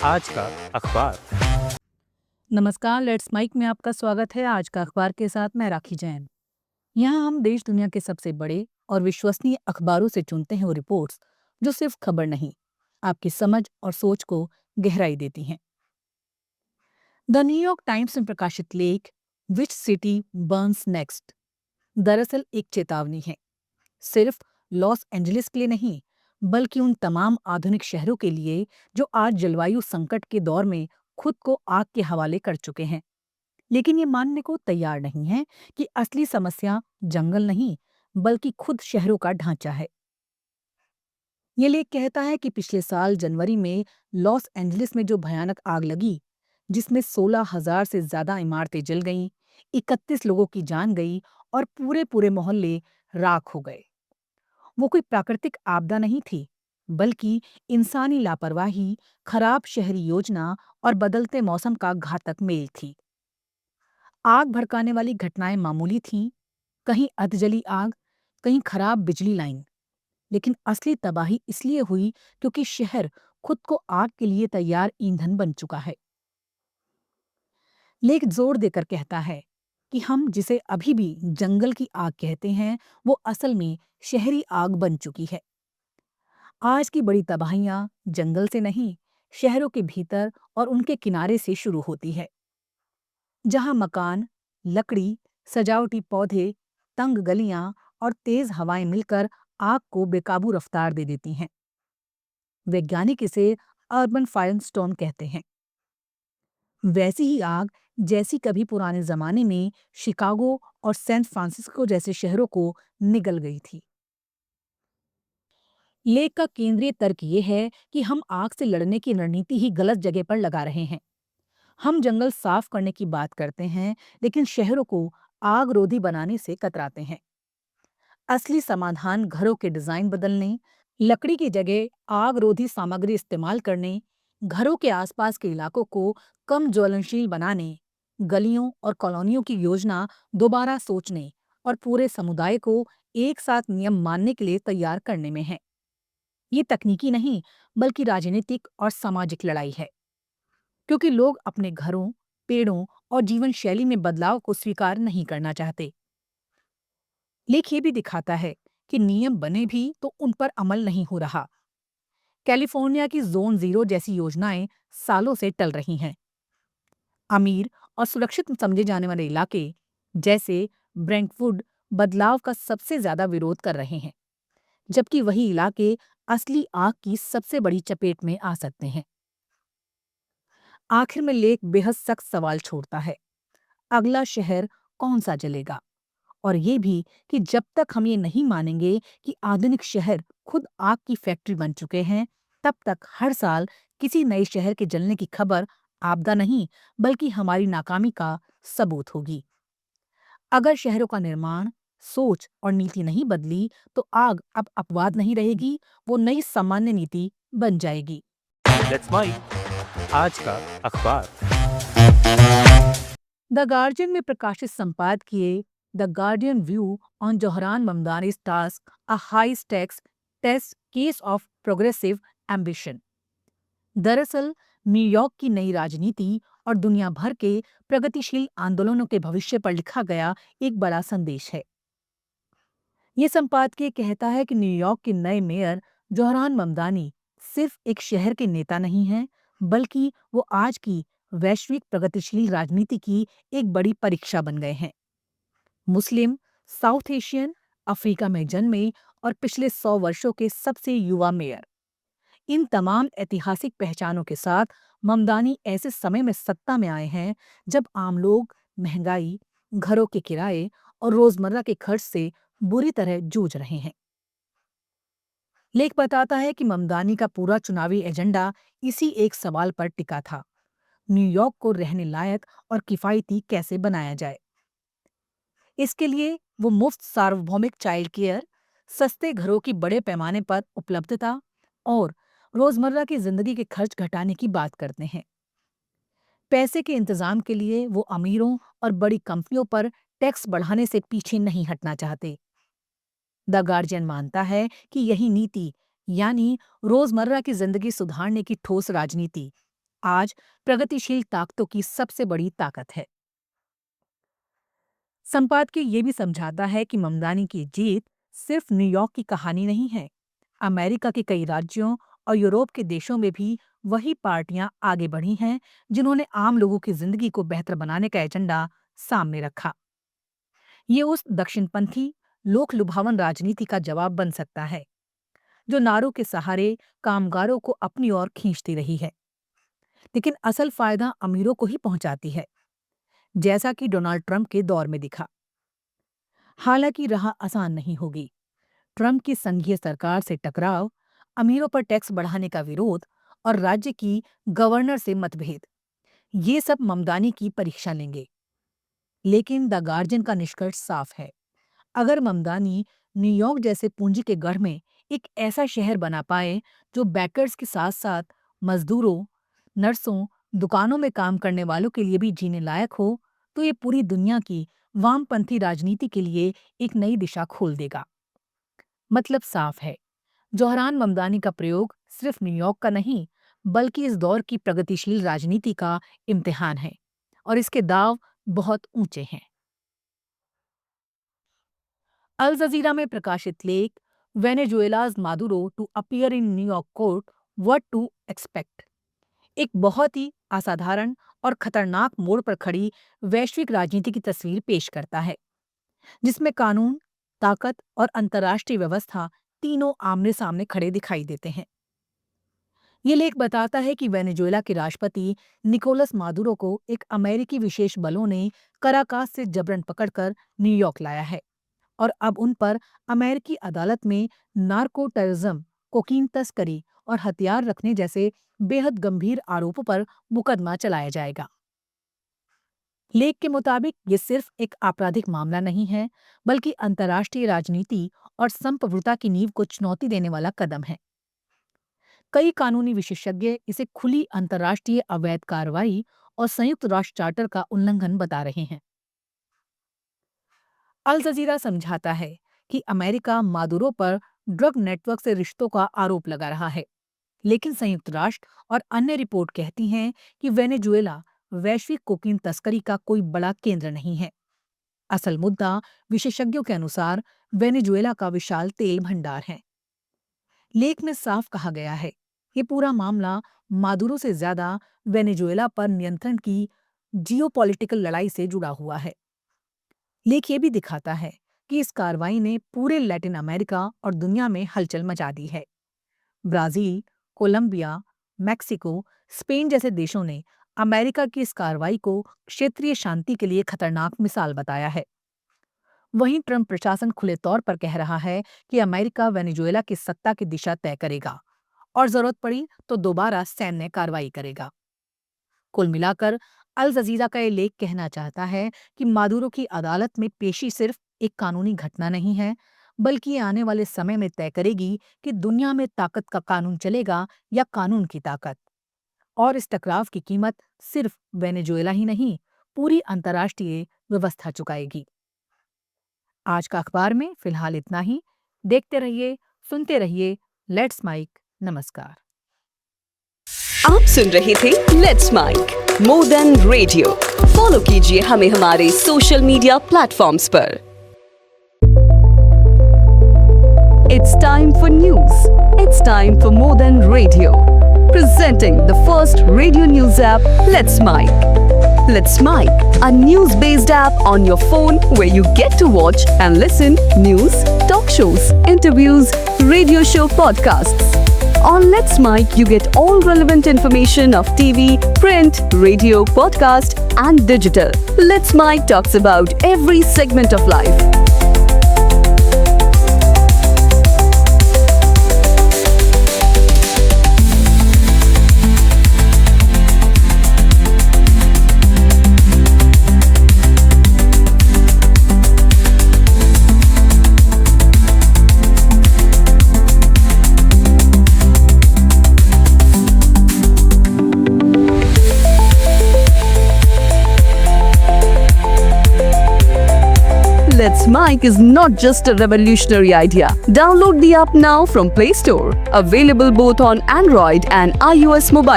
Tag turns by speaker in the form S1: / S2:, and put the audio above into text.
S1: आज का अखबार।
S2: नमस्कार, लेट्स माइक में आपका स्वागत है। आज का अखबार के साथ मैं राखी जैन। यहाँ हम देश दुनिया के सबसे बड़े और विश्वसनीय अखबारों से चुनते हैं वो रिपोर्ट्स जो सिर्फ खबर नहीं, आपकी समझ और सोच को गहराई देती हैं। द न्यूयॉर्क टाइम्स में प्रकाशित लेख विच सिटी बर्न्स नेक्स्ट दरअसल एक चेतावनी है, सिर्फ लॉस एंजलिस के लिए नहीं, बल्कि उन तमाम आधुनिक शहरों के लिए जो आज जलवायु संकट के दौर में खुद को आग के हवाले कर चुके हैं, लेकिन ये मानने को तैयार नहीं है कि असली समस्या जंगल नहीं, बल्कि खुद शहरों का ढांचा है। ये लेख कहता है कि पिछले साल जनवरी में लॉस एंजलिस में जो भयानक आग लगी, जिसमें 16,000 से ज्यादा इमारतें जल गईं, 31 लोगों की जान गई और पूरे पूरे मोहल्ले राख हो गए। वो कोई प्राकृतिक आपदा नहीं थी, बल्कि इंसानी लापरवाही, खराब शहरी योजना और बदलते मौसम का घातक मेल थी। आग भड़काने वाली घटनाएं मामूली थीं, कहीं अधजली आग, कहीं खराब बिजली लाइन, लेकिन असली तबाही इसलिए हुई क्योंकि शहर खुद को आग के लिए तैयार ईंधन बन चुका है। लेख जोर देकर कहता है कि हम जिसे अभी भी जंगल की आग कहते हैं, वो असल में शहरी आग बन चुकी है। आज की बड़ी तबाहियां जंगल से नहीं, शहरों के भीतर और उनके किनारे से शुरू होती है, जहां मकान, लकड़ी, सजावटी पौधे, तंग गलियां और तेज हवाएं मिलकर आग को बेकाबू रफ्तार दे देती हैं। वैज्ञानिक इसे अर्बन फायरस्टॉर्म कहते हैं। वैसी ही आग जैसी कभी पुराने जमाने में शिकागो और सैन फ्रांसिस्को जैसे शहरों को निगल गई थी। लेख का केंद्रीय तर्क ये है कि हम आग से लड़ने की रणनीति ही गलत जगह पर लगा रहे हैं। हम जंगल साफ करने की बात करते हैं, लेकिन शहरों को आग रोधी बनाने से कतराते हैं। असली समाधान घरों के डिजाइन बदलने, लकड़ी की जगह आग रोधी सामग्री इस्तेमाल करने, घरों के आसपास के इलाकों को कम ज्वलनशील बनाने, गलियों और कॉलोनियों की योजना दोबारा सोचने और पूरे समुदाय को एक साथ नियम मानने के लिए तैयार करने में है। ये तकनीकी नहीं, बल्कि राजनीतिक और सामाजिक लड़ाई है, क्योंकि लोग अपने घरों, पेड़ों और जीवन शैली में बदलाव को स्वीकार नहीं करना चाहते। लेख ये भी दिखाता है कि नियम बने भी तो उन पर अमल नहीं हो रहा। कैलिफोर्निया की जोन जीरो जैसी योजनाएं सालों से टल रही हैं। अमीर और सुरक्षित समझे जाने वाले इलाके जैसे ब्रेंटवुड बदलाव का सबसे ज्यादा विरोध कर रहे हैं, जबकि वही इलाके असली आग की सबसे बड़ी चपेट में आ सकते हैं। आखिर में लेख बेहद सख्त सवाल छोड़ता है, अगला शहर कौन सा जलेगा? और ये भी कि जब तक हम ये नहीं मानेंगे कि आधुनिक शहर खुद आग की फैक्ट्री बन चुके हैं, तब तक हर साल किसी नए शहर के जलने की खबर आपदा नहीं, बल्कि हमारी नाकामी का सबूत होगी। अगर शहरों का निर्माण, सोच और नीति नहीं बदली, तो आग अब अपवाद नहीं रहेगी, वो नई सामान्य नीति बन जाएगी।
S1: Let's mic. आज का अखबार।
S2: द गार्जियन में प्रकाशित संपादकीय the Guardian view on Zohran Mamdani's task a high stakes test case of progressive ambition दरअसल न्यूयॉर्क की नई राजनीति और दुनिया भर के प्रगतिशील आंदोलनों के भविष्य पर लिखा गया एक बड़ा संदेश है। ये संपादकीय कहता है कि न्यूयॉर्क के नए मेयर जोहरान ममदानी सिर्फ एक शहर के नेता नहीं हैं, बल्कि वो आज की वैश्विक प्रगतिशील राजनीति की एक बड़ी परीक्षा बन गए हैं। मुस्लिम, साउथ एशियन, अफ्रीका में जन्मे और पिछले 100 वर्षों के सबसे युवा मेयर, इन तमाम ऐतिहासिक पहचानों के साथ ममदानी ऐसे समय में सत्ता में आए हैं जब आम लोग महंगाई, घरों के किराए और रोजमर्रा के खर्च से बुरी तरह जूझ रहे हैं। लेख बताता है कि ममदानी का पूरा चुनावी एजेंडा इसी एक सवाल पर टिका था, न्यूयॉर्क को रहने लायक और किफायती कैसे बनाया जाए। इसके लिए वो मुफ्त सार्वभौमिक चाइल्ड केयर, सस्ते घरों की बड़े पैमाने पर उपलब्धता और रोजमर्रा की जिंदगी के खर्च घटाने की बात करते हैं। पैसे के इंतजाम के लिए वो अमीरों और बड़ी कंपनियों पर टैक्स बढ़ाने से पीछे नहीं हटना चाहते। द गार्जियन मानता है कि यही नीति, यानी रोजमर्रा की जिंदगी सुधारने की ठोस राजनीति, आज प्रगतिशील ताकतों की सबसे बड़ी ताकत है। संपादकीय ये भी समझाता है कि ममदानी की जीत सिर्फ न्यूयॉर्क की कहानी नहीं है। अमेरिका के कई राज्यों और यूरोप के देशों में भी वही पार्टियां आगे बढ़ी हैं जिन्होंने आम लोगों की जिंदगी को बेहतर बनाने का एजेंडा सामने रखा। ये उस दक्षिणपंथी लोक लुभावन राजनीति का जवाब बन सकता है जो नारों के सहारे कामगारों को अपनी ओर खींचती रही है, लेकिन असल फायदा अमीरों को ही पहुंचाती है, जैसा कि डोनाल्ड ट्रंप के दौर में दिखा। हालांकि राह आसान नहीं होगी। ट्रंप की संघीय सरकार से टकराव, अमीरों पर टैक्स बढ़ाने का विरोध और राज्य की गवर्नर से मतभेद, ये सब ममदानी की परीक्षा लेंगे। लेकिन द गार्जियन का निष्कर्ष साफ है। अगर ममदानी न्यूयॉर्क जैसे पूंजी के गढ़ में एक ऐसा शहर बना पाए जो बैकर्स के साथ साथ मजदूरों, नर्सों, दुकानों में काम करने वालों के लिए भी जीने लायक हो, तो ये पूरी दुनिया की वामपंथी राजनीति के लिए एक नई दिशा खोल देगा। मतलब साफ है, जौहरान ममदानी का प्रयोग सिर्फ न्यूयॉर्क का नहीं, बल्कि इस दौर की प्रगतिशील राजनीति का इम्तिहान है और इसके दांव बहुत ऊंचे हैं। अल जजीरा में प्रकाशित लेख Venezuela's Maduro to appear in New York court, what to expect, एक बहुत ही असाधारण और खतरनाक मोड़ पर खड़ी वैश्विक राजनीति की तस्वीर पेश करता है, जिसमें कानून, ताकत और अंतर्राष्ट्रीय व्यवस्था तीनों आमने सामने खड़े दिखाई देते हैं। ये लेख बताता है कि वेनेजुएला के राष्ट्रपति निकोलस मादुरो को एक अमेरिकी विशेष बलों ने कराकास से जबरन पकड़कर न्यूयॉर्क लाया है और अब उन पर अमेरिकी अदालत में नार्को टेररिज्म, कोकीन तस्करी और हथियार रखने जैसे बेहद गंभीर आरोपों पर मुकदमा चलाया जाएगा। लेख के मुताबिक ये सिर्फ एक आपराधिक मामला नहीं है, बल्कि अंतर्राष्ट्रीय राजनीति और संप्रभुता की नींव को चुनौती देने वाला कदम है। कई कानूनी विशेषज्ञ इसे खुली अंतर्राष्ट्रीय अवैध कार्रवाई और संयुक्त राष्ट्र चार्टर का उल्लंघन बता रहे हैं। अल जजीरा समझाता है कि अमेरिका मादुरो पर ड्रग नेटवर्क से रिश्तों का आरोप लगा रहा है, लेकिन संयुक्त राष्ट्र और अन्य रिपोर्ट कहती हैं कि वेनेजुएला वैश्विक कोकीन तस्करी का कोई बड़ा केंद्र नहीं है। असल मुद्दा विशेषज्ञों के अनुसार वेनेजुएला का विशाल तेल भंडार है। लेख में साफ कहा गया है, ये पूरा मामला मादुरो से ज्यादा वेनेजुएला पर नियंत्रण की जियोपॉलिटिकल लड़ाई से जुड़ा हुआ है। लेख ये भी दिखाता है कि इस कार्रवाई ने पूरे लैटिन अमेरिका और दुनिया में हलचल मचा दी है। ब्राजील, कोलंबिया, मैक्सिको, स्पेन जैसे देशों ने अमेरिका की इस कार्रवाई को क्षेत्रीय शांति के लिए खतरनाक मिसाल बताया है। वहीं ट्रंप प्रशासन खुले तौर पर कह रहा है कि अमेरिका वेनेजुएला की सत्ता की दिशा तय करेगा और जरूरत पड़ी तो दोबारा सैन्य कार्रवाई करेगा। कुल मिलाकर अल जजीरा का ये लेख कहना चाहता है कि मादुरो की अदालत में पेशी सिर्फ एक कानूनी घटना नहीं है, बल्कि ये आने वाले समय में तय करेगी कि दुनिया में ताकत का कानून चलेगा या कानून की ताकत। और इस टकराव की कीमत सिर्फ वेनेजुएला ही नहीं, पूरी अंतर्राष्ट्रीय व्यवस्था चुकाएगी। आज का अखबार में फिलहाल इतना ही। देखते रहिए, सुनते रहिए लेट्स माइक। नमस्कार।
S3: आप सुन रहे थे let's mike more than radio. Follow कीजिए हमें हमारे सोशल मीडिया प्लेटफॉर्म्स पर। It's time for news. It's time for more than radio. Presenting the first radio news app, Let's Mic. Let's Mic, a news-based app on your phone where you get to watch and listen news, talk shows, interviews, radio show podcasts. On Let's Mic, you get all relevant information of TV, print, radio, podcast, and digital. Let's Mic talks about every segment of life. Let's Mic is not just a revolutionary idea. Download the app now from Play Store. Available both on Android and iOS mobile.